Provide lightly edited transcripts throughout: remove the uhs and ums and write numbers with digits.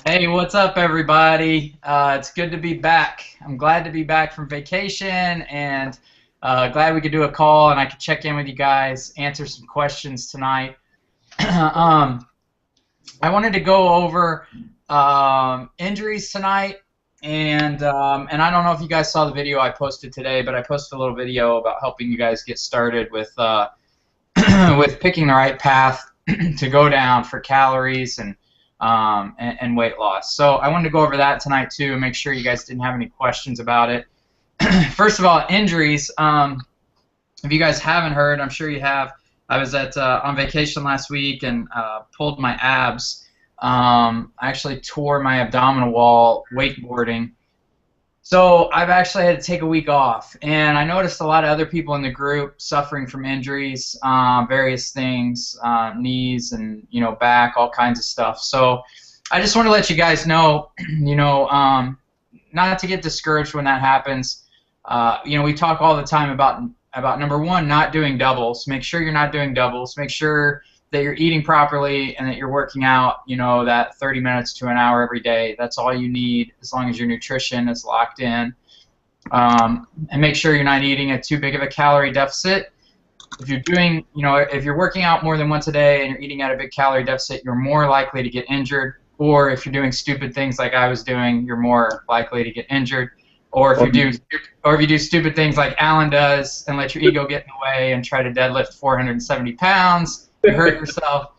Hey, what's up, everybody? It's good to be back. I'm glad to be back from vacation and glad we could do a call and I could check in with you guys, answer some questions tonight. um, I wanted to go over injuries tonight, and I don't know if you guys saw the video I posted today, but I posted a little video about helping you guys get started with with picking the right path to go down for calories and weight loss. So I wanted to go over that tonight too and make sure you guys didn't have any questions about it. First of all, injuries. If you guys haven't heard, I'm sure you have. I was on vacation last week and pulled my abs. I actually tore my abdominal wall wakeboarding. So I've actually had to take a week off, and I noticed a lot of other people in the group suffering from injuries, various things, knees and back, all kinds of stuff. So I just want to let you guys know, not to get discouraged when that happens. We talk all the time about number one, not doing doubles. Make sure you're not doing doubles. Make sure that you're eating properly and that you're working out, that 30 minutes to an hour every day. That's all you need as long as your nutrition is locked in. And make sure you're not eating at too big of a calorie deficit. If you're doing, if you're working out more than once a day and you're eating at a big calorie deficit, you're more likely to get injured. Or if you're doing stupid things like I was doing, you're more likely to get injured. Or if you do stupid things like Alan does and let your ego get in the way and try to deadlift 470 pounds, you hurt yourself.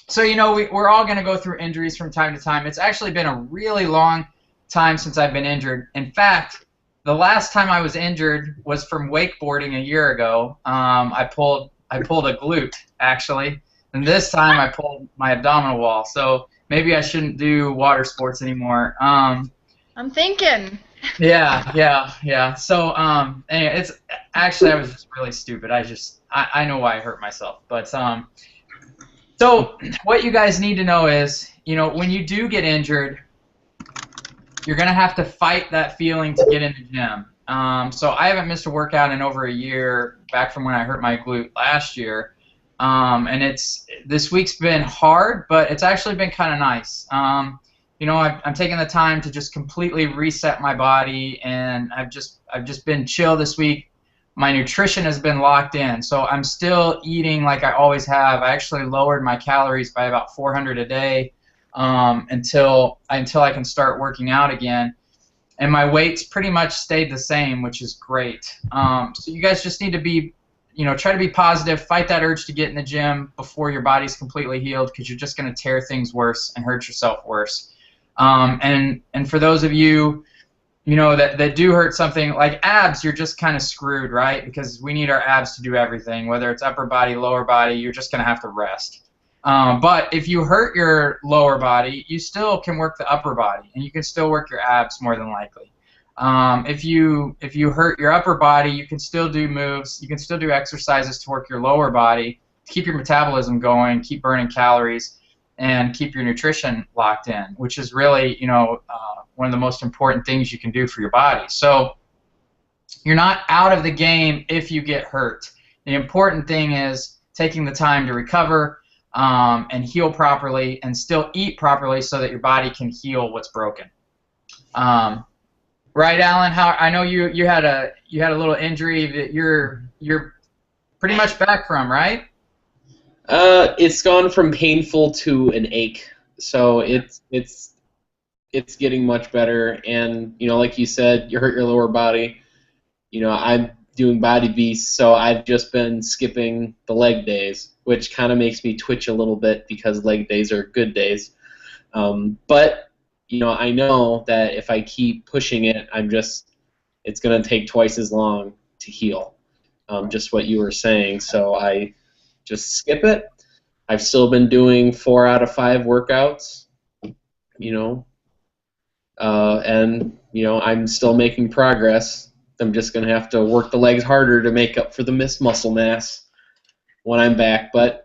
So we're all going to go through injuries from time to time. It's actually been a really long time since I've been injured. In fact, the last time I was injured was from wakeboarding a year ago. I pulled a glute actually, and this time I pulled my abdominal wall. So maybe I shouldn't do water sports anymore. I'm thinking. Yeah. So, anyway, it's actually I was just really stupid. I know why I hurt myself, but so what you guys need to know is, when you do get injured, you're gonna have to fight that feeling to get in the gym. So I haven't missed a workout in over a year, back from when I hurt my glute last year, and this week's been hard, but it's actually been kind of nice. I'm taking the time to just completely reset my body, and I've just been chill this week. My nutrition has been locked in, so I'm still eating like I always have. I actually lowered my calories by about 400 a day until I can start working out again, and my weight's pretty much stayed the same, which is great. So you guys just need to be, try to be positive, fight that urge to get in the gym before your body's completely healed, because you're just going to tear things worse and hurt yourself worse. And for those of you, that do hurt something like abs, you're just kind of screwed, right? Because we need our abs to do everything, whether it's upper body, lower body, you're just going to have to rest. But if you hurt your lower body, you still can work the upper body, and you can still work your abs more than likely. If you hurt your upper body, you can still do moves, you can still do exercises to work your lower body, to keep your metabolism going, keep burning calories, and keep your nutrition locked in, which is really, one of the most important things you can do for your body. So you're not out of the game if you get hurt. The important thing is taking the time to recover and heal properly, and still eat properly so that your body can heal what's broken. Right, Alan? How I know you had a little injury that you're pretty much back from, right? It's gone from painful to an ache, so it's getting much better. And like you said, you hurt your lower body. I'm doing body beasts, so I've just been skipping the leg days, which kind of makes me twitch a little bit because leg days are good days. But I know that if I keep pushing it, it's gonna take twice as long to heal. Just what you were saying, so I just skip it. I've still been doing 4 out of 5 workouts, and I'm still making progress. I'm just gonna have to work the legs harder to make up for the missed muscle mass when I'm back. But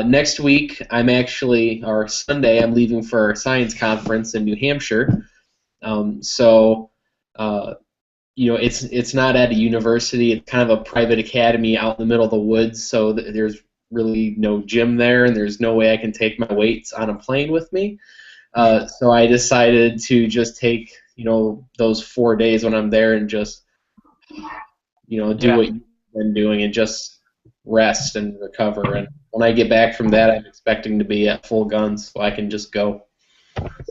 next week or Sunday, I'm leaving for a science conference in New Hampshire. It's not at a university. It's kind of a private academy out in the middle of the woods. So there's really no gym there, and there's no way I can take my weights on a plane with me. So I decided to just take, those 4 days when I'm there and just, do what you've been doing and just rest and recover. And when I get back from that, I'm expecting to be at full guns so I can just go.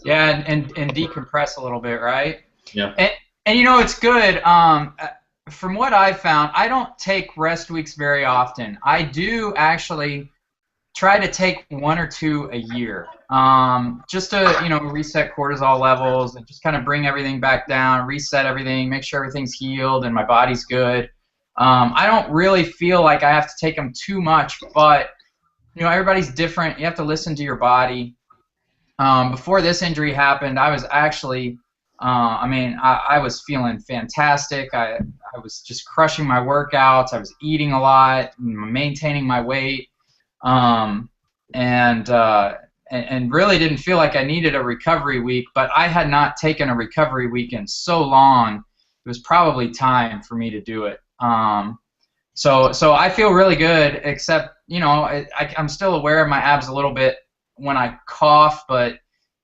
Yeah, and decompress a little bit, right? Yeah. And it's good. From what I've found, I don't take rest weeks very often. I do actually try to take 1 or 2 a year, just to reset cortisol levels and just kind of bring everything back down, reset everything, make sure everything's healed and my body's good. I don't really feel like I have to take them too much, but everybody's different. You have to listen to your body. Before this injury happened, I was actually, I was feeling fantastic. I was just crushing my workouts. I was eating a lot, maintaining my weight, and really didn't feel like I needed a recovery week. But I had not taken a recovery week in so long. It was probably time for me to do it. So I feel really good, except I'm still aware of my abs a little bit when I cough, but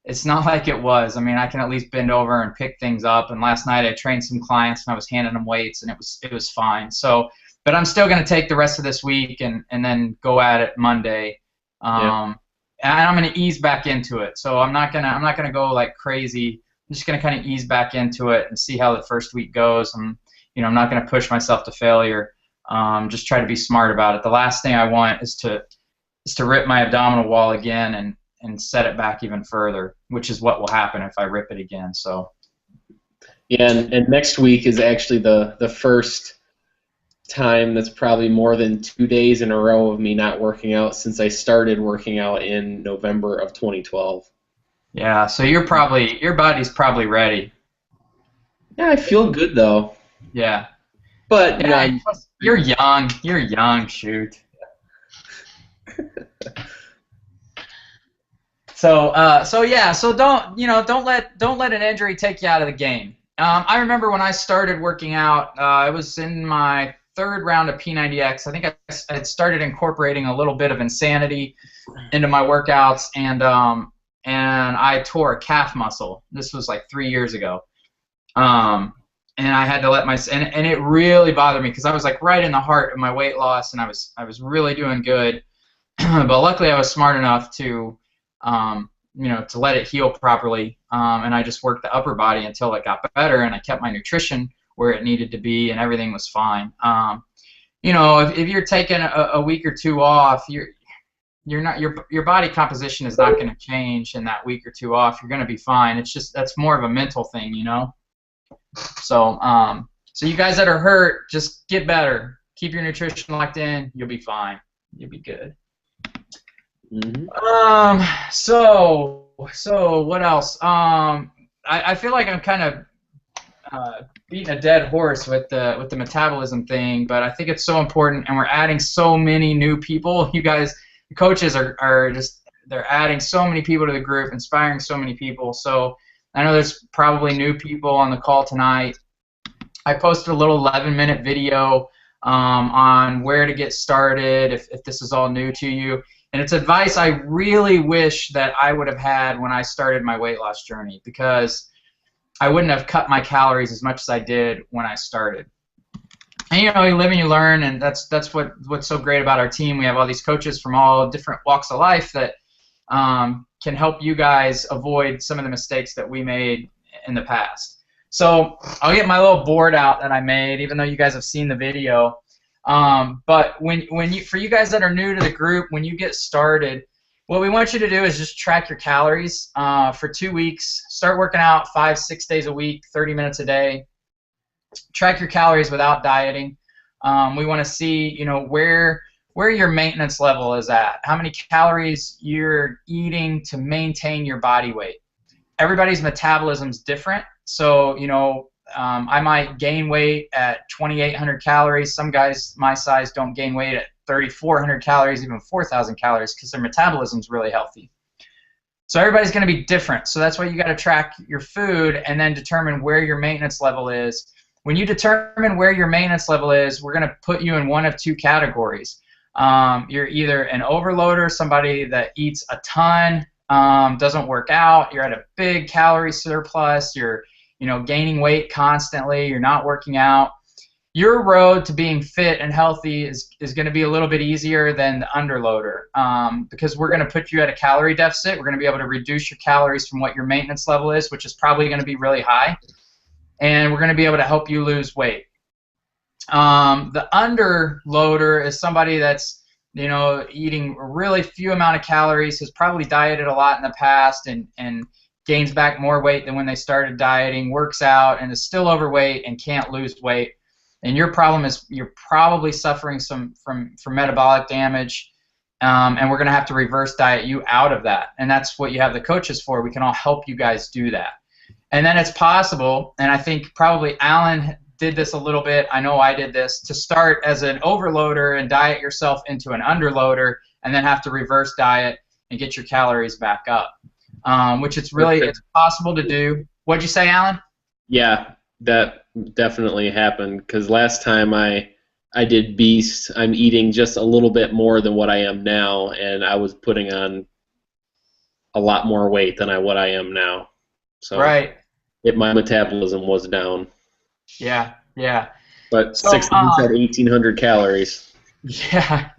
it's not like it was. I mean, I can at least bend over and pick things up. And last night I trained some clients and I was handing them weights, and it was fine. So, but I'm still going to take the rest of this week and then go at it Monday. And I'm going to ease back into it. So I'm not gonna go like crazy. I'm just going to kind of ease back into it and see how the first week goes. And I'm not going to push myself to failure. Just try to be smart about it. The last thing I want is to rip my abdominal wall again and set it back even further, which is what will happen if I rip it again. So. Yeah, and next week is actually the first time that's probably more than 2 days in a row of me not working out since I started working out in November of 2012. Yeah, so your body's probably ready. Yeah, I feel good though. Yeah. But you're young. You're young. Shoot. So don't let an injury take you out of the game. I remember when I started working out, I was in my 3rd round of P90X. I think I had started incorporating a little bit of insanity into my workouts, and I tore a calf muscle. This was like 3 years ago. And I had to let and it really bothered me because I was like right in the heart of my weight loss, and I was really doing good. But luckily I was smart enough to to let it heal properly, and I just worked the upper body until it got better, and I kept my nutrition where it needed to be, and everything was fine. If you're taking a week or 2 off, your body composition is not going to change in that week or 2 off. You're going to be fine. It's just that's more of a mental thing, So so you guys that are hurt, just get better. Keep your nutrition locked in. You'll be fine. You'll be good. Mm-hmm. So what else? I feel like I'm kind of beating a dead horse with the metabolism thing, but I think it's so important, and we're adding so many new people. You guys, the coaches are just they're adding so many people to the group, inspiring so many people. So I know there's probably new people on the call tonight. I posted a little 11-minute video on where to get started if this is all new to you. And it's advice I really wish that I would have had when I started my weight loss journey, because I wouldn't have cut my calories as much as I did when I started. And you live and you learn, and that's what's so great about our team. We have all these coaches from all different walks of life that can help you guys avoid some of the mistakes that we made in the past. So I'll get my little board out that I made, even though you guys have seen the video. But for you guys that are new to the group, when you get started, what we want you to do is just track your calories for 2 weeks. Start working out 5-6 days a week, 30 minutes a day. Track your calories without dieting. We want to see, where your maintenance level is at, how many calories you're eating to maintain your body weight. Everybody's metabolism is different, so I might gain weight at 2,800 calories. Some guys my size don't gain weight at 3,400 calories, even 4,000 calories, because their metabolism is really healthy. So everybody's going to be different. So that's why you got to track your food and then determine where your maintenance level is. When you determine where your maintenance level is, we're going to put you in one of 2 categories. You're either an overloader, somebody that eats a ton, doesn't work out, you're at a big calorie surplus, you're gaining weight constantly, you're not working out. Your road to being fit and healthy is going to be a little bit easier than the underloader, because we're going to put you at a calorie deficit. We're going to be able to reduce your calories from what your maintenance level is, which is probably going to be really high, and we're going to be able to help you lose weight. The underloader is somebody that's eating a really few amount of calories, has probably dieted a lot in the past, and gains back more weight than when they started dieting, works out, and is still overweight and can't lose weight. And your problem is you're probably suffering from metabolic damage, and we're going to have to reverse diet you out of that. And that's what you have the coaches for. We can all help you guys do that. And then it's possible, and I think probably Alan did this a little bit, I know I did this, to start as an overloader and diet yourself into an underloader, and then have to reverse diet and get your calories back up, which it's possible to do. What'd you say, Alan? Yeah, that definitely happened, because last time I did Beast, I'm eating just a little bit more than what I am now, and I was putting on a lot more weight than what I am now. So right. My metabolism was down. Yeah, yeah. But so, 600 at 1,800 calories. Yeah.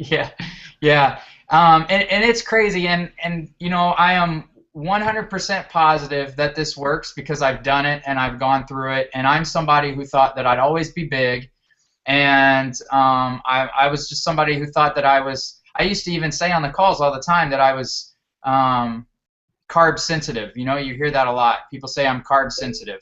And it's crazy, and I am 100% positive that this works because I've done it and I've gone through it, and I'm somebody who thought that I'd always be big, and I was just somebody who thought that I used to even say on the calls all the time that I was carb sensitive. You hear that a lot. People say I'm carb sensitive.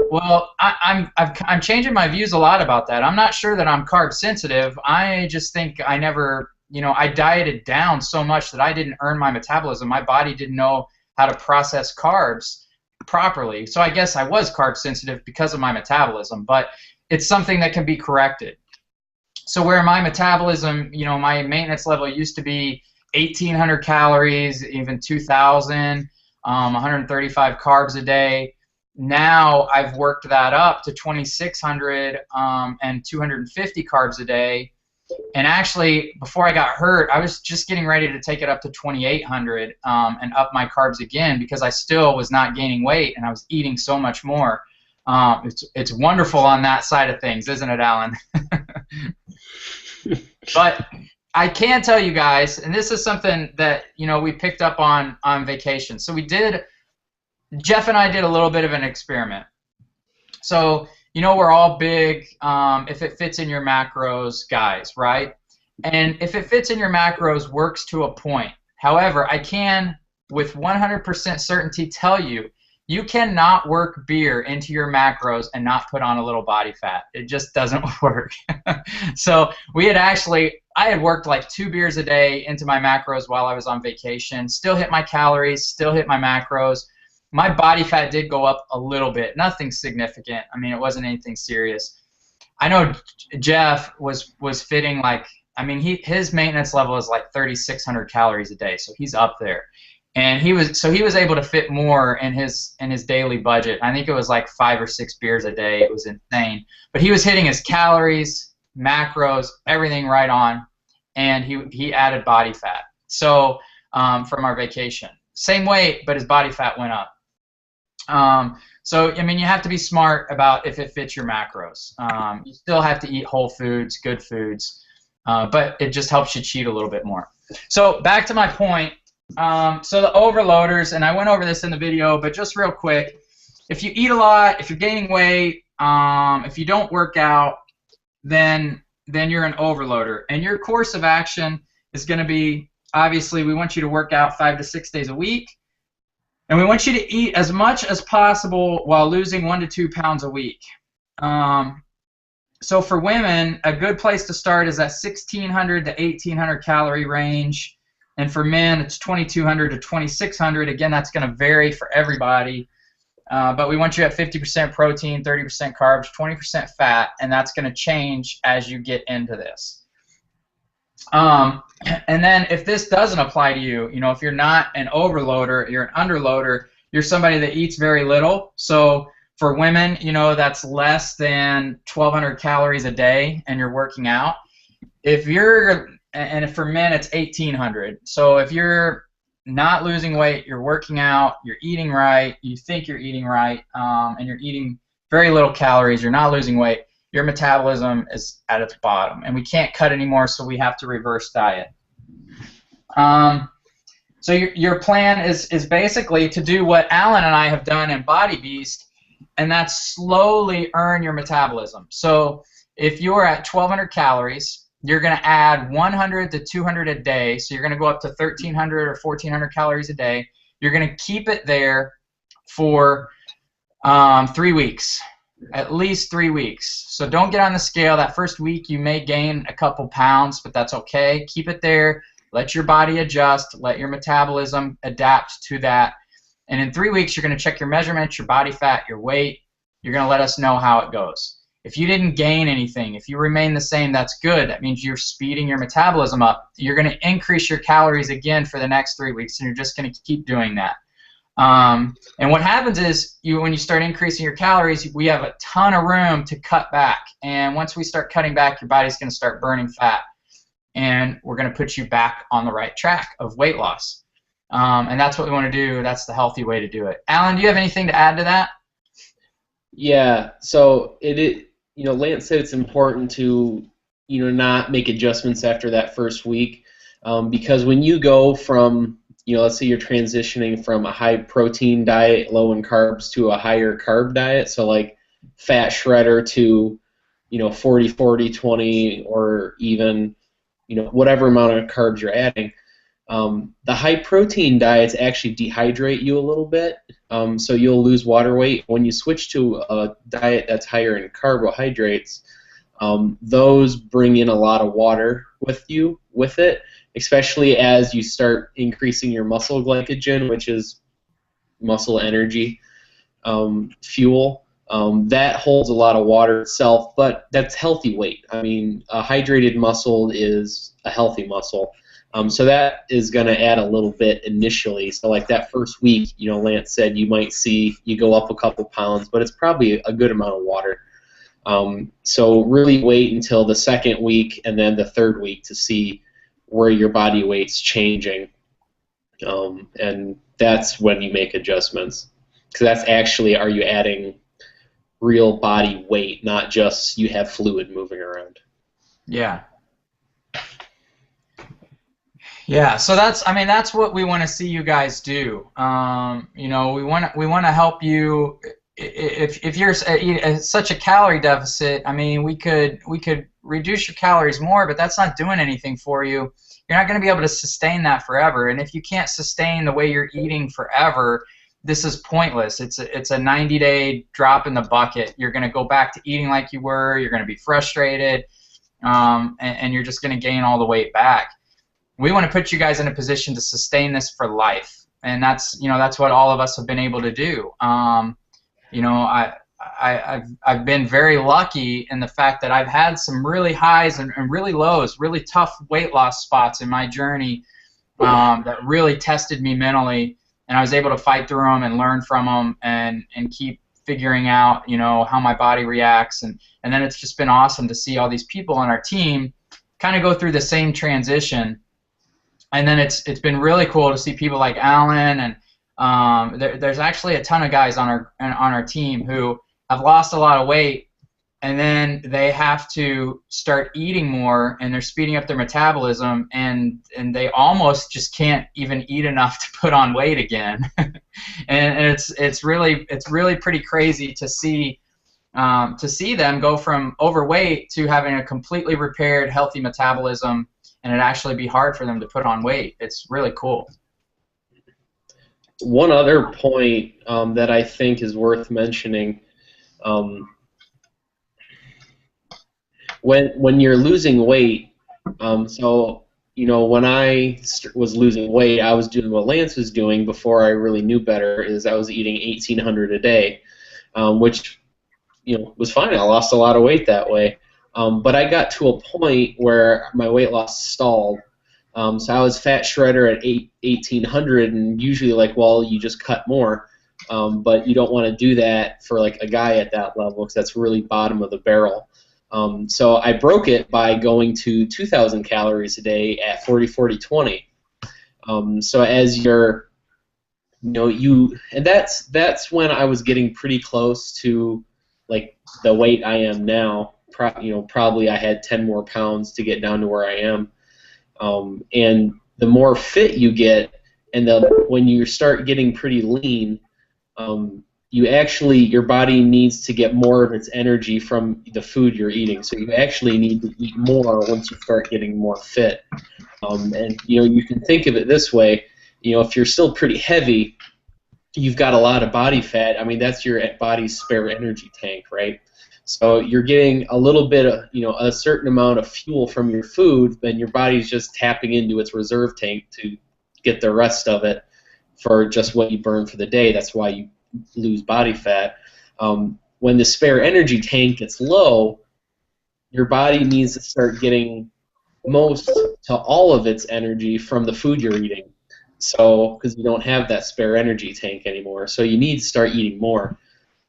Well, I'm changing my views a lot about that. I'm not sure that I'm carb sensitive. I just think I never, I dieted down so much that I didn't earn my metabolism. My body didn't know how to process carbs properly. So I guess I was carb sensitive because of my metabolism, but it's something that can be corrected. So where my metabolism, my maintenance level used to be 1,800 calories, even 2,000, 135 carbs a day. Now I've worked that up to 2,600 and 250 carbs a day. And actually, before I got hurt, I was just getting ready to take it up to 2,800 and up my carbs again, because I still was not gaining weight and I was eating so much more. It's wonderful on that side of things, isn't it, Alan? But I can tell you guys, and this is something that we picked up on vacation. So Jeff and I did a little bit of an experiment. So we're all big, if it fits in your macros guys, right? And if it fits in your macros works to a point. However, I can with 100% certainty tell you, you cannot work beer into your macros and not put on a little body fat. It just doesn't work. So I had worked like 2 beers a day into my macros while I was on vacation, still hit my calories, still hit my macros. My body fat did go up a little bit, nothing significant. I mean, it wasn't anything serious. I know Jeff was fitting his maintenance level is like 3,600 calories a day, so he's up there. And he was able to fit more in his daily budget. I think it was like 5 or 6 beers a day. It was insane. But he was hitting his calories, macros, everything right on, and he added body fat. So from our vacation, same weight, but his body fat went up. So you have to be smart about if it fits your macros. You still have to eat whole foods, good foods, but it just helps you cheat a little bit more. So back to my point. So the overloaders, and I went over this in the video, but just real quick, if you eat a lot, if you're gaining weight, if you don't work out, then you're an overloader. And your course of action is going to be, obviously, we want you to work out 5 to 6 days a week. And we want you to eat as much as possible while losing 1 to 2 pounds a week. So for women, a good place to start is that 1,600 to 1,800 calorie range. And for men, it's 2,200 to 2,600. Again, that's going to vary for everybody. But we want you at 50% protein, 30% carbs, 20% fat, and that's going to change as you get into this. And then if this doesn't apply to you, if you're not an overloader, you're an underloader, you're somebody that eats very little. So for women, that's less than 1,200 calories a day and you're working out. If you're and for men it's 1,800. So if you're not losing weight, you're working out, you're eating right, you think you're eating right, and you're eating very little calories, you're not losing weight, your metabolism is at its bottom, and we can't cut anymore, so we have to reverse diet. So your plan is basically to do what Alan and I have done in Body Beast, and that's slowly earn your metabolism. So if you're at 1,200 calories, you're going to add 100 to 200 a day, so you're going to go up to 1,300 or 1,400 calories a day. You're going to keep it there for 3 weeks, at least 3 weeks. So don't get on the scale. That first week you may gain a couple pounds, but that's okay. Keep it there. Let your body adjust. Let your metabolism adapt to that. And in 3 weeks, you're going to check your measurements, your body fat, your weight. You're going to let us know how it goes. If you didn't gain anything, if you remain the same, that's good. That means you're speeding your metabolism up. You're going to increase your calories again for the next 3 weeks, and you're just going to keep doing that. And what happens is when you start increasing your calories, we have a ton of room to cut back. And once we start cutting back, your body's going to start burning fat. And we're going to put you back on the right track of weight loss. And that's what we want to do. That's the healthy way to do it. Alan, do you have anything to add to that? Yeah, so Lance said it's important to, not make adjustments after that first week, because when you go from, let's say you're transitioning from a high protein diet, low in carbs, to a higher carb diet, so like fat shredder to, 40, 40, 20, or even, whatever amount of carbs you're adding. The high protein diets actually dehydrate you a little bit, so you'll lose water weight. When you switch to a diet that's higher in carbohydrates, those bring in a lot of water with it, especially as you start increasing your muscle glycogen, which is muscle energy fuel. That holds a lot of water itself, but that's healthy weight. I mean, a hydrated muscle is a healthy muscle. So that is going to add a little bit initially. So like that first week, Lance said you might see you go up a couple pounds, but it's probably a good amount of water. So really wait until the second week and then the third week to see where your body weight's changing. And that's when you make adjustments. Because that's actually, are you adding real body weight, not just you have fluid moving around. Yeah. Yeah, so that's what we want to see you guys do. We want to help you. If you're at such a calorie deficit, we could reduce your calories more, but that's not doing anything for you. You're not going to be able to sustain that forever. And if you can't sustain the way you're eating forever, this is pointless. It's a 90-day drop in the bucket. You're going to go back to eating like you were. You're going to be frustrated, and you're just going to gain all the weight back. We want to put you guys in a position to sustain this for life, and that's what all of us have been able to do. I've been very lucky in the fact that I've had some really highs and really lows, really tough weight loss spots in my journey that really tested me mentally, and I was able to fight through them and learn from them and keep figuring out how my body reacts, and then it's just been awesome to see all these people on our team kind of go through the same transition. And then it's been really cool to see people like Alan, and there's actually a ton of guys on our team who have lost a lot of weight, and then they have to start eating more, and they're speeding up their metabolism, and they almost just can't even eat enough to put on weight again. and it's really pretty crazy to see them go from overweight to having a completely repaired, healthy metabolism, and it actually be hard for them to put on weight. It's really cool. One other point that I think is worth mentioning, when you're losing weight, when I was losing weight, I was doing what Lance was doing before I really knew better, is I was eating 1,800 a day, which was fine. I lost a lot of weight that way. But I got to a point where my weight loss stalled. So I was fat shredder at 1,800, and usually you just cut more. But you don't want to do that for like a guy at that level, because that's really bottom of the barrel. So I broke it by going to 2,000 calories a day at 40-40-20. So as you're, and that's when I was getting pretty close to like the weight I am now. Probably I had 10 more pounds to get down to where I am. And the more fit you get, and when you start getting pretty lean, your body needs to get more of its energy from the food you're eating. So you actually need to eat more once you start getting more fit. And you can think of it this way. If you're still pretty heavy, you've got a lot of body fat. I mean, that's your body's spare energy tank, right? So you're getting a little bit of, a certain amount of fuel from your food, then your body's just tapping into its reserve tank to get the rest of it for just what you burn for the day. That's why you lose body fat. When the spare energy tank gets low, your body needs to start getting most to all of its energy from the food you're eating. So, because you don't have that spare energy tank anymore, so you need to start eating more.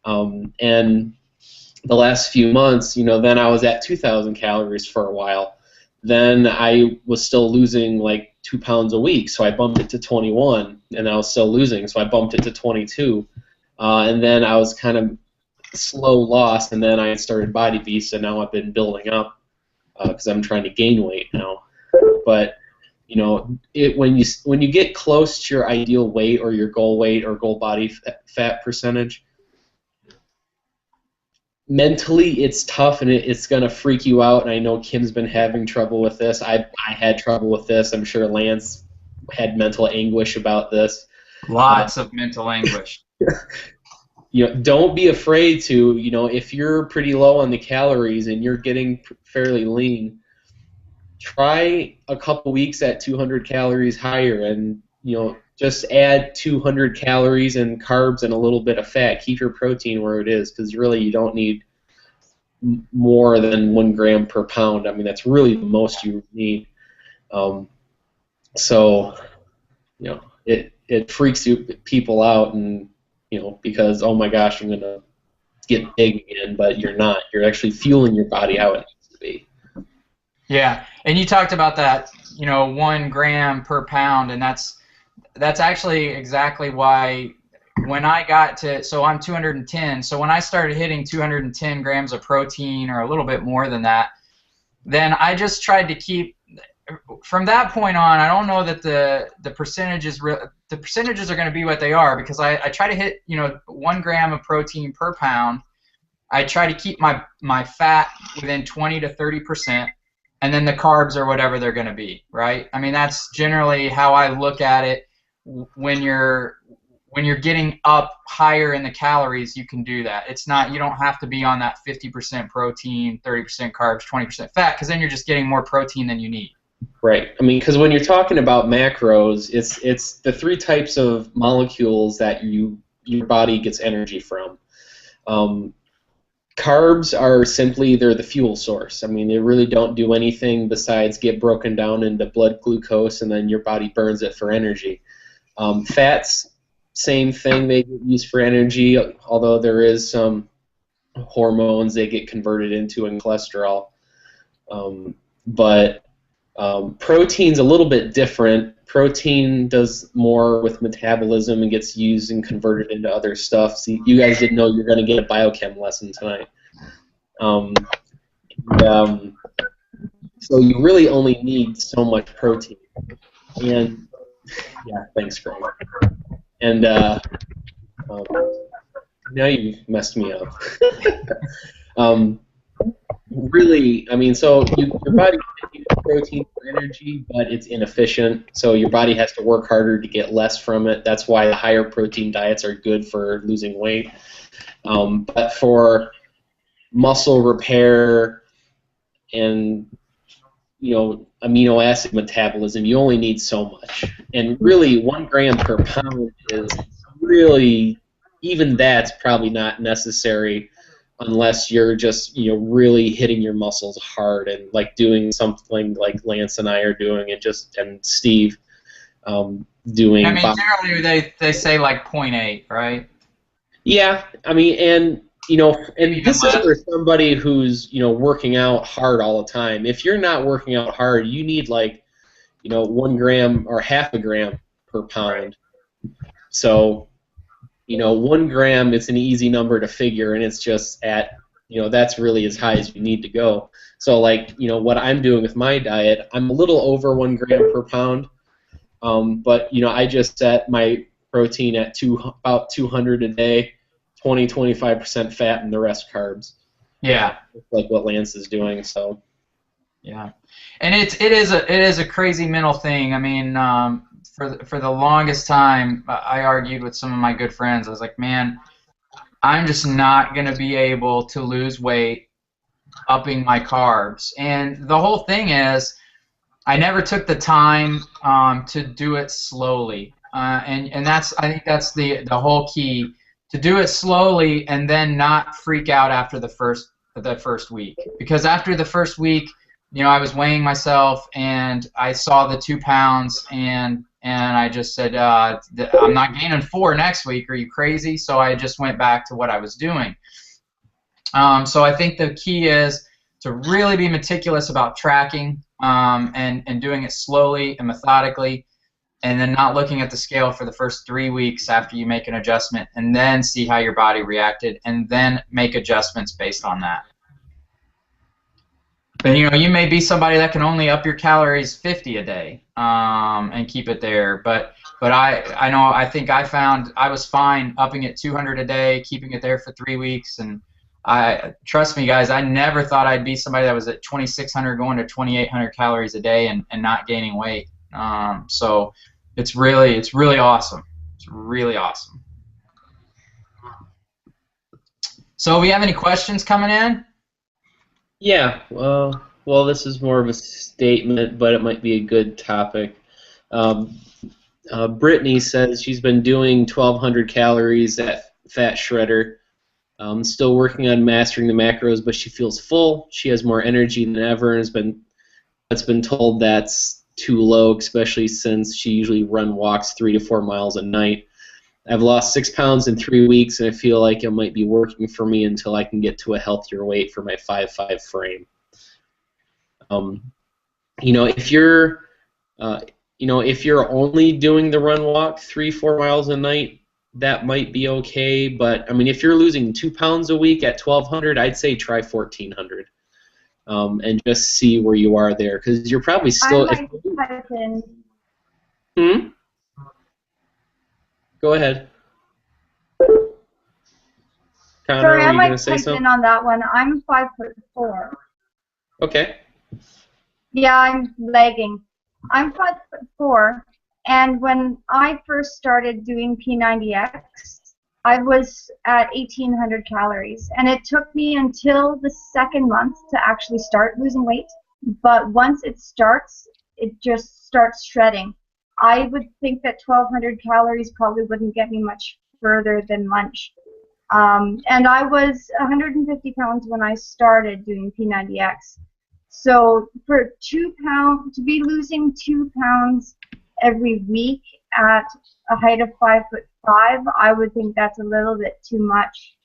And the last few months, then I was at 2,000 calories for a while. Then I was still losing like 2 pounds a week, so I bumped it to 21, and I was still losing, so I bumped it to 22. And then I was kind of slow loss, and then I started Body Beast, and now I've been building up because I'm trying to gain weight now. But when you get close to your ideal weight or your goal weight or goal body fat percentage, mentally it's tough and it's going to freak you out. And I know Kim's been having trouble with this. I had trouble with this. I'm sure Lance had mental anguish about this. Lots of mental anguish. Don't be afraid to, if you're pretty low on the calories and you're getting fairly lean, try a couple weeks at 200 calories higher, and just add 200 calories and carbs and a little bit of fat. Keep your protein where it is, because really you don't need more than 1 gram per pound. I mean, that's really the most you need. So it freaks people out, and because, oh my gosh, I'm gonna get big again, but you're not. You're actually fueling your body how it needs to be. Yeah, and you talked about that, 1 gram per pound, and that's actually exactly why when I got to, so I'm 210, so when I started hitting 210 grams of protein or a little bit more than that, then I just tried to keep, from that point on, I don't know that the percentages are going to be what they are, because I try to hit 1 gram of protein per pound. I try to keep my fat within 20 to 30%. And then the carbs are whatever they're going to be, right? I mean, that's generally how I look at it. When you're getting up higher in the calories, you can do that. It's not, you don't have to be on that 50% protein, 30% carbs, 20% fat, because then you're just getting more protein than you need. Right. I mean, because when you're talking about macros, it's the 3 types of molecules that your body gets energy from. Carbs are simply, they're the fuel source. I mean, they really don't do anything besides get broken down into blood glucose, and then your body burns it for energy. Fats, same thing, they get used for energy, although there is some hormones they get converted into in cholesterol. But protein's a little bit different. Protein does more with metabolism and gets used and converted into other stuff. See, you guys didn't know you're going to get a biochem lesson tonight. So you really only need so much protein. And yeah, thanks, Greg. And now you've messed me up. Really, I mean, so your body can use protein for energy, but it's inefficient. So your body has to work harder to get less from it. That's why the higher protein diets are good for losing weight. But for muscle repair and amino acid metabolism, you only need so much. And really, 1 gram per pound is really, even that's probably not necessary unless you're just really hitting your muscles hard and like doing something like Lance and I are doing, and Steve doing. I mean, generally they say like 0.8, right? Yeah, I mean, and and Even this is less. for somebody who's, working out hard all the time. If you're not working out hard, you need like, 1 gram or half a gram per Right. pound. So, 1 gram, it's an easy number to figure, and it's just that's really as high as you need to go. So, like, what I'm doing with my diet, I'm a little over 1 gram per pound, but, I just set my protein at about 200 a day, 25% fat, and the rest carbs. Yeah. Like what Lance is doing. So Yeah, and it is a crazy mental thing. I mean, for the longest time, I argued with some of my good friends. I was like, man, I'm just not gonna be able to lose weight upping my carbs. And the whole thing is, I never took the time to do it slowly. And I think that's the whole key, to do it slowly and then not freak out after the first week. Because after the first week, I was weighing myself and I saw the 2 pounds, and I just said, I'm not gaining 4 next week. Are you crazy? So I just went back to what I was doing. So I think the key is to really be meticulous about tracking, and doing it slowly and methodically, and then not looking at the scale for the first 3 weeks after you make an adjustment, and then see how your body reacted, and then make adjustments based on that. But you may be somebody that can only up your calories 50 a day, and keep it there. But I know, I think I found I was fine upping it 200 a day, keeping it there for 3 weeks, and trust me, guys, I never thought I'd be somebody that was at 2,600 going to 2,800 calories a day and not gaining weight. So it's really awesome. It's really awesome. So, we have any questions coming in? yeah, well, this is more of a statement, but it might be a good topic. Um, Brittany says she's been doing 1,200 calories at Fat Shredder. Still working on mastering the macros, but she feels full. She has more energy than ever, and has been told that's too low, especially since she usually walks 3 to 4 miles a night. I've lost 6 pounds in 3 weeks, and I feel like it might be working for me until I can get to a healthier weight for my 5'5" frame. Um, if you're only doing the run walk 3-4 miles a night, that might be okay. But I mean, if you're losing 2 pounds a week at 1,200, I'd say try 1,400, and just see where you are there, because you're probably I still. might type in. Hmm? Go ahead. Connor, Sorry, were I you going might to say type something? in on that one. I'm 5'4". Okay. Yeah, I'm lagging. I'm 5'4", and when I first started doing P90X, I was at 1,800 calories, and it took me until the second month to actually start losing weight. But once it starts, it just starts shredding. I would think that 1,200 calories probably wouldn't get me much further than lunch. And I was 150 pounds when I started doing P90X. So for 2 pounds, to be losing 2 pounds every week at a height of 5'5", I would think that's a little bit too much.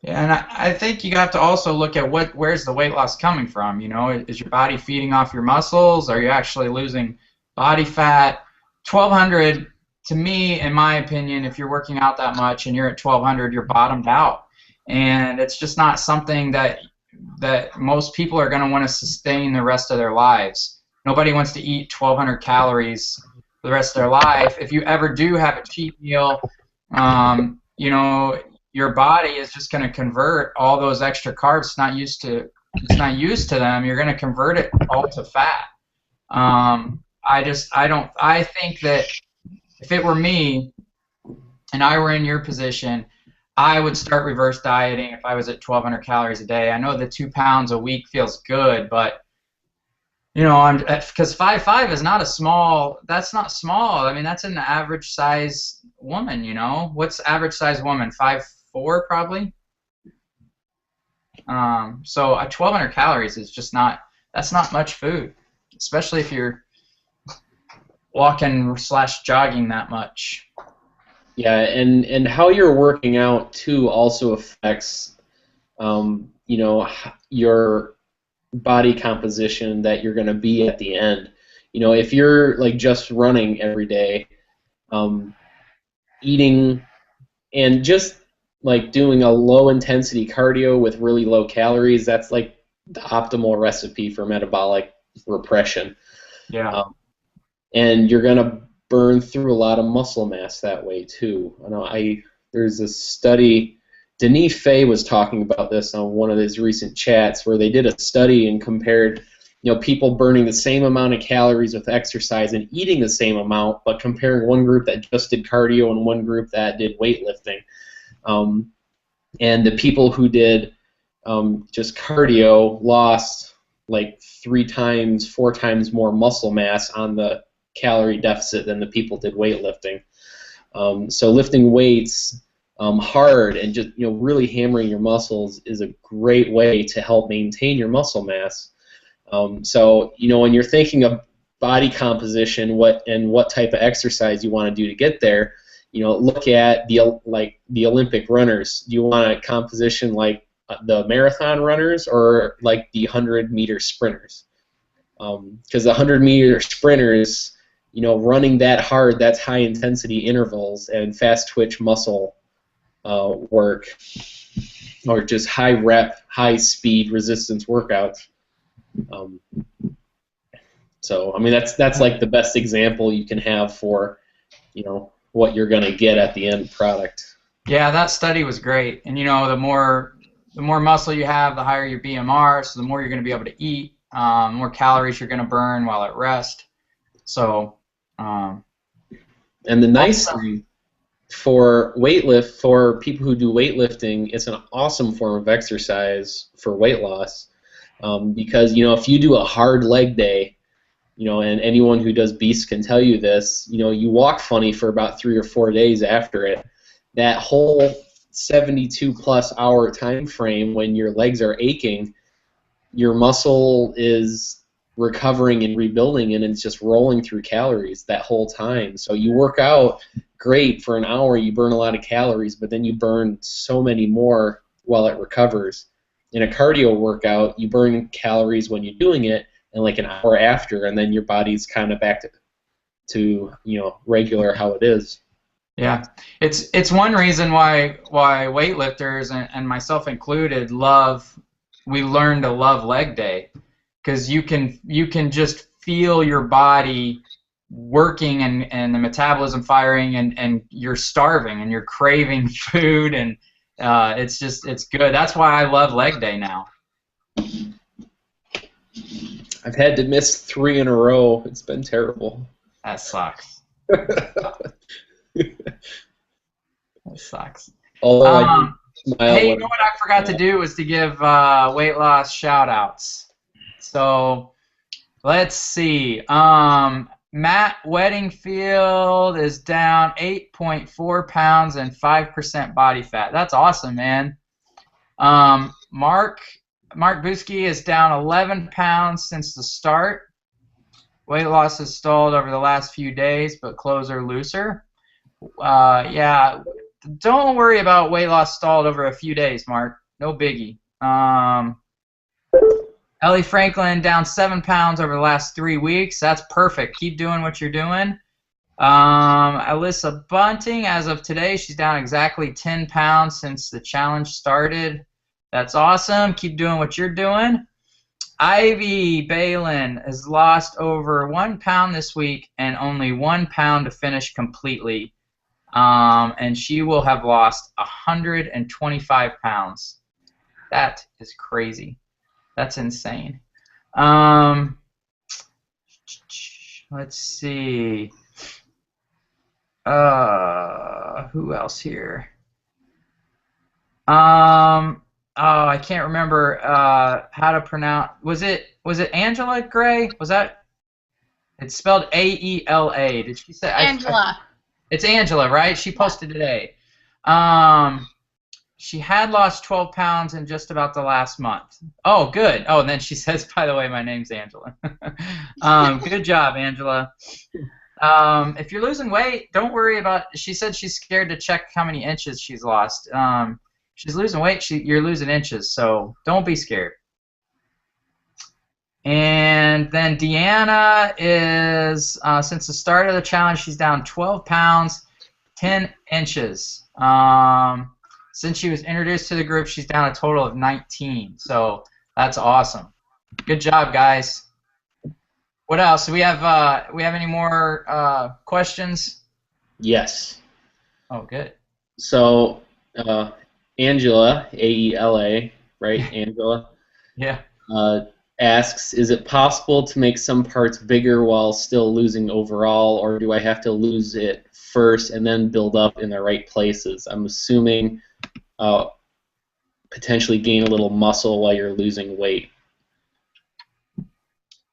Yeah, and I think you have to also look at where's the weight loss coming from. Is your body feeding off your muscles? Are you actually losing body fat? 1,200, to me, in my opinion, if you're working out that much and you're at 1,200, you're bottomed out, and it's just not something that most people are going to want to sustain the rest of their lives. Nobody wants to eat 1,200 calories for the rest of their life. If you ever do have a cheat meal, your body is just going to convert all those extra carbs. It's not used to them. You're going to convert it all to fat. I think that if it were me and I were in your position, I would start reverse dieting if I was at 1,200 calories a day. I know the 2 pounds a week feels good, but I'm because 5'5" is not a small. That's not small. I mean, that's an average size woman. What's average size woman? 5'4" probably. So 1,200 calories is just not. That's not much food, especially if you're. walking / jogging that much. Yeah, and how you're working out too also affects, your body composition that you're going to be at the end. If you're like just running every day, eating and just like doing a low intensity cardio with really low calories, that's like the optimal recipe for metabolic repression. Yeah. And you're going to burn through a lot of muscle mass that way too. There's a study, Denis Fay was talking about this on one of his recent chats, where they did a study and compared people burning the same amount of calories with exercise and eating the same amount, but comparing one group that just did cardio and one group that did weightlifting. And the people who did just cardio lost like 3 times, 4 times more muscle mass on the calorie deficit than the people did weightlifting. So lifting weights hard and just really hammering your muscles is a great way to help maintain your muscle mass. So when you're thinking of body composition, what type of exercise you want to do to get there, look at the Olympic runners. Do you want a composition like the marathon runners or like the 100-meter sprinters? Because the 100-meter sprinters, running that hard, that's high intensity intervals and fast twitch muscle work, or just high rep, high speed resistance workouts. So I mean that's like the best example you can have for what you're going to get at the end product. Yeah, that study was great. And the more muscle you have, the higher your BMR, so the more you're going to be able to eat, more calories you're going to burn while at rest. So and the nice thing for people who do weightlifting, it's an awesome form of exercise for weight loss, because if you do a hard leg day, and anyone who does beast can tell you this, you walk funny for about 3 or 4 days after it. That whole 72+ hour time frame when your legs are aching, your muscle is recovering and rebuilding, and it's just rolling through calories that whole time. So you work out great for an hour, you burn a lot of calories, but then you burn so many more while it recovers. In a cardio workout, you burn calories when you're doing it, and like an hour after, and then your body's kind of back to regular how it is. Yeah, it's one reason why weightlifters and myself included we learn to love leg day, because you can just feel your body working and the metabolism firing, and you're starving and you're craving food, and it's good. That's why I love leg day now. I've had to miss 3 in a row. It's been terrible. That sucks. That sucks. Although hey, you know what I forgot to do was to give weight loss shout-outs. So let's see. Matt Weddingfield is down 8.4 pounds and 5% body fat. That's awesome, man. Mark Buski is down 11 pounds since the start. Weight loss has stalled over the last few days, but clothes are looser. Yeah, don't worry about weight loss stalled over a few days, Mark. No biggie. Ellie Franklin down 7 pounds over the last 3 weeks. That's perfect. Keep doing what you're doing. Alyssa Bunting, as of today, she's down exactly 10 pounds since the challenge started. That's awesome. Keep doing what you're doing. Ivy Balin has lost over 1 pound this week and only 1 pound to finish completely. And she will have lost 125 pounds. That is crazy. That's insane. Let's see. Who else here? Oh, I can't remember how to pronounce. Was it Angela Gray? Was that? It's spelled A-E-L-A. Did she say Angela? It's Angela, right? She posted today. She had lost 12 pounds in just about the last month. Oh, good. Oh, and then she says, by the way, my name's Angela. Good job, Angela. If you're losing weight, don't worry about. She said she's scared to check how many inches she's lost. She's losing weight. You're losing inches, so don't be scared. And then Deanna is, since the start of the challenge, she's down 12 pounds, 10 inches. Since she was introduced to the group, she's down a total of 19. So that's awesome. Good job, guys. What else? Do we have any more questions? Yes. Oh, good. So, Angela, AELA, right? Angela. Yeah. Asks, is it possible to make some parts bigger while still losing overall, or do I have to lose it first and then build up in the right places? I'm assuming potentially gain a little muscle while you're losing weight.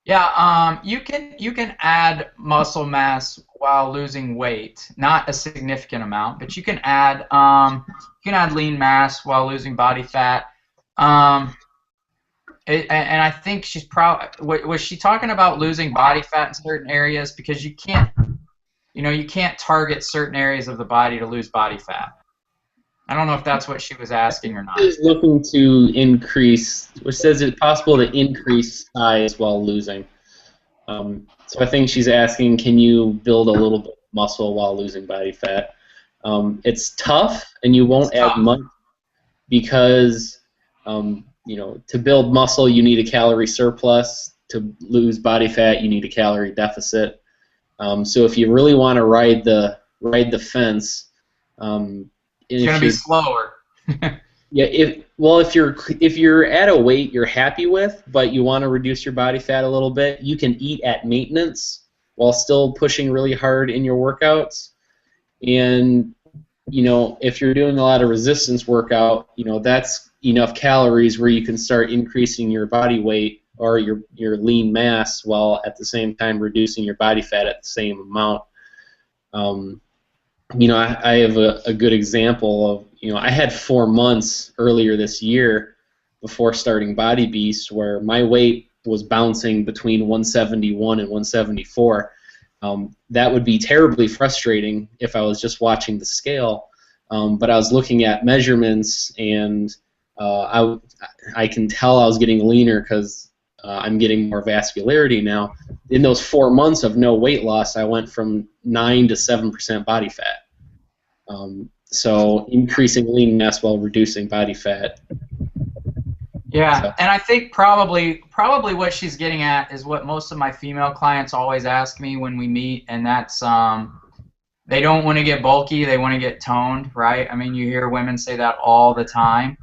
Yeah, you can add muscle mass while losing weight, not a significant amount, but you can add lean mass while losing body fat. And I think she's was she talking about losing body fat in certain areas, because you can't target certain areas of the body to lose body fat. I don't know if that's what she was asking or not. She's looking to increase, which says it's possible to increase size while losing. So I think she's asking, can you build a little bit of muscle while losing body fat? It's tough, and you won't add much because to build muscle, you need a calorie surplus. To lose body fat, you need a calorie deficit. So if you really want to ride the fence, it's gonna be slower. Yeah, if you're at a weight you're happy with, but you want to reduce your body fat a little bit, you can eat at maintenance while still pushing really hard in your workouts. And if you're doing a lot of resistance workout, that's enough calories where you can start increasing your body weight or your lean mass while at the same time reducing your body fat at the same amount. I have a good example of, I had 4 months earlier this year before starting Body Beast where my weight was bouncing between 171 and 174. That would be terribly frustrating if I was just watching the scale, but I was looking at measurements, and I can tell I was getting leaner because I'm getting more vascularity now. In those 4 months of no weight loss, I went from 9 to 7% body fat. So increasing lean mass while reducing body fat. Yeah, so. And I think probably what she's getting at is what most of my female clients always ask me when we meet, and that's they don't want to get bulky, they want to get toned, right? I mean, you hear women say that all the time.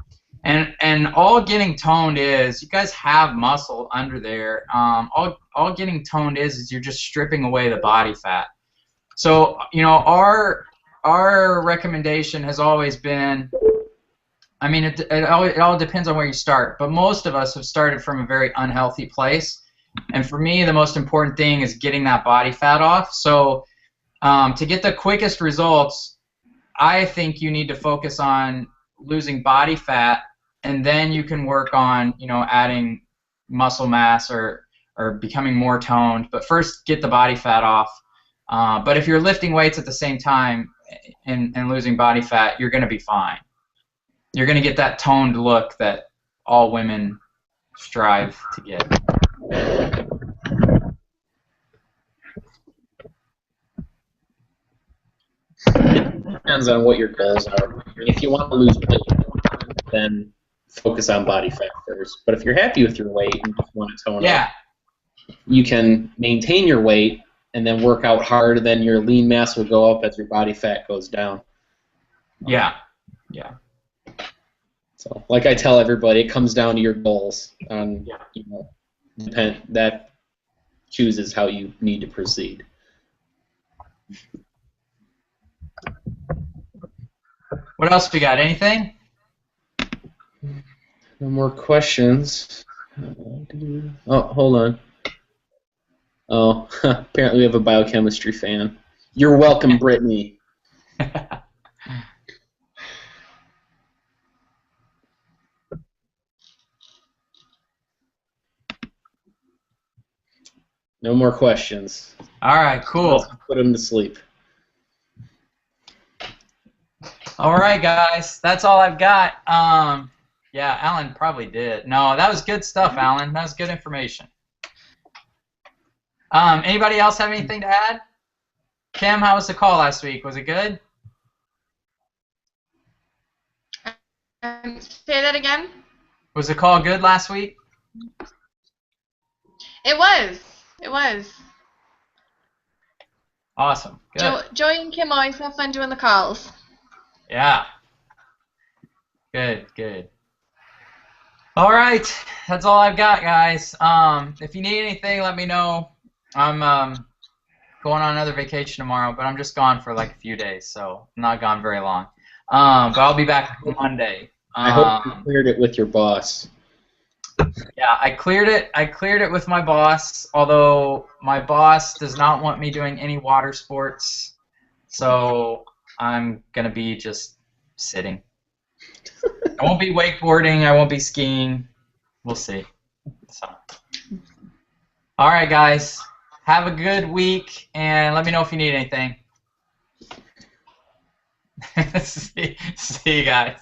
And all getting toned is, you guys have muscle under there. All getting toned is you're just stripping away the body fat. So, our recommendation has always been, I mean, it all depends on where you start, but most of us have started from a very unhealthy place. And for me, the most important thing is getting that body fat off. So to get the quickest results, I think you need to focus on losing body fat, and then you can work on, adding muscle mass or becoming more toned. But first, get the body fat off. But if you're lifting weights at the same time and losing body fat, you're going to be fine. You're going to get that toned look that all women strive to get. It depends on what your goals are. If you want to lose weight, then focus on body fat first. But if you're happy with your weight and just want to tone up, you can maintain your weight and then work out hard. Then your lean mass will go up as your body fat goes down. Yeah. So, like I tell everybody, it comes down to your goals. That chooses how you need to proceed. What else we got? Anything? No more questions. Oh, hold on. Oh, apparently we have a biochemistry fan. You're welcome, Brittany. No more questions. All right, cool. Put him to sleep. All right, guys, that's all I've got. Yeah, Alan probably did. No, that was good stuff, Alan. That was good information. Anybody else have anything to add? Kim, how was the call last week? Was it good? Say that again? Was the call good last week? It was. It was. Awesome. Good. Joey and Kim always have fun doing the calls. Yeah. Good, good. All right, that's all I've got, guys. If you need anything, let me know. I'm going on another vacation tomorrow, but I'm just gone for like a few days, so I'm not gone very long. But I'll be back Monday. I hope you cleared it with your boss. Yeah, I cleared it. I cleared it with my boss, although my boss does not want me doing any water sports, so I'm gonna be just sitting. I won't be wakeboarding. I won't be skiing. We'll see. So, all right, guys. Have a good week, and let me know if you need anything. See you guys.